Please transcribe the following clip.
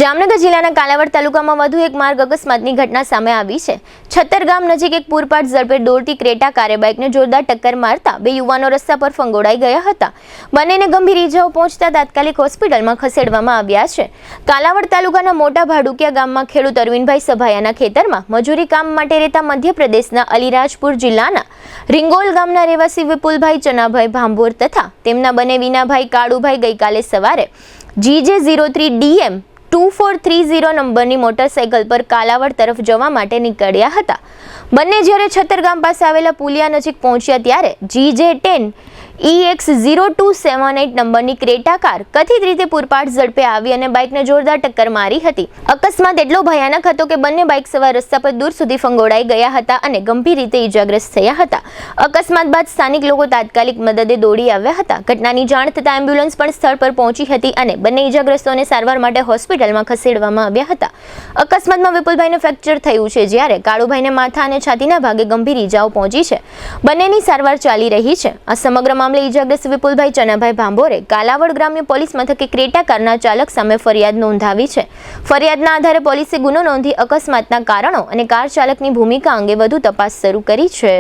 જામનગર જિલ્લાના કાલાવડ તાલુકામાં વધુ એક માર્ગ અકસ્માતની ઘટના સામે આવી છે। છત્તર ગામ નજીક એક પૂરપાટ ઝડપે દોડતી ક્રેટા કારે બાઇકને જોરદાર ટક્કર મારતા બે યુવાનો રસ્તા પર ફંગોળાઈ ગયા હતા। બંનેને ગંભીર ઈજાઓ પહોંચતા તાત્કાલિક હોસ્પિટલમાં ખસેડવામાં આવ્યા છે। કાલાવડ તાલુકાના મોટા ભાડુકિયા ગામમાં ખેડૂત અરવિંદભાઈ સભાયાના ખેતરમાં મજૂરી કામ માટે રહેતા મધ્યપ્રદેશના અલીરાજપુર જિલ્લાના રીંગોલ ગામના રહેવાસી વિપુલભાઈ ચનાભાઈ ભાંભોર તથા તેમના બંને વિનાભાઈ કાળુભાઈ ગઈકાલે સવારે GJ03DM 2430 નંબરની મોટરસાઇકલ પર કાલાવડ તરફ જવા માટે નીકળ્યા હતા। બંને જ્યારે છત્તર ગામ પાસે આવેલા પુલિયા નજીક પહોંચ્યા ત્યારે GJ10 EX0278 નંબરની ક્રેટા કાર કથિત રીતે પૂરપાટ ઝડપે આવી અને બાઇકને જોરદાર ટક્કર મારી હતી। અકસ્માત એટલો ભયાનક હતો કે બંને બાઇક સવાર રસ્તા પર દૂર સુધી ફંગોળાઈ ગયા હતા અને ગંભીર રીતે ઈજાગ્રસ્ત થયા હતા। અકસ્માત બાદ સ્થાનિક લોકો તાત્કાલિક મદદે દોડી આવ્યા હતા। ઘટનાની જાણ થતાં એમ્બ્યુલન્સ પણ સ્થળ પર પહોંચી હતી અને બંને ઈજાગ્રસ્તોને સારવાર માટે હોસ્પિટલમાં ખસેડવામાં આવ્યા હતા। અકસ્માતમાં વિપુલભાઈને ફ્રેક્ચર થયું છે જ્યારે કાળુભાઈને માથા અને છાતીના ભાગે ગંભીર ઈજાઓ પહોંચી છે। બંનેની સારવાર ચાલી રહી છે। આ સમગ્ર મામલે ઈજાગ્રસ્ત વિપુલભાઈ ચનાભાઈ ભાંભોરે કાલાવડ ગ્રામ્ય પોલીસ મથકે ક્રેટા કારના ચાલક સામે ફરિયાદ નોંધાવી છે। ફરિયાદના આધારે પોલીસે ગુનો નોંધી અકસ્માતના કારણો અને કાર ચાલકની ભૂમિકા અંગે વધુ તપાસ શરૂ કરી છે।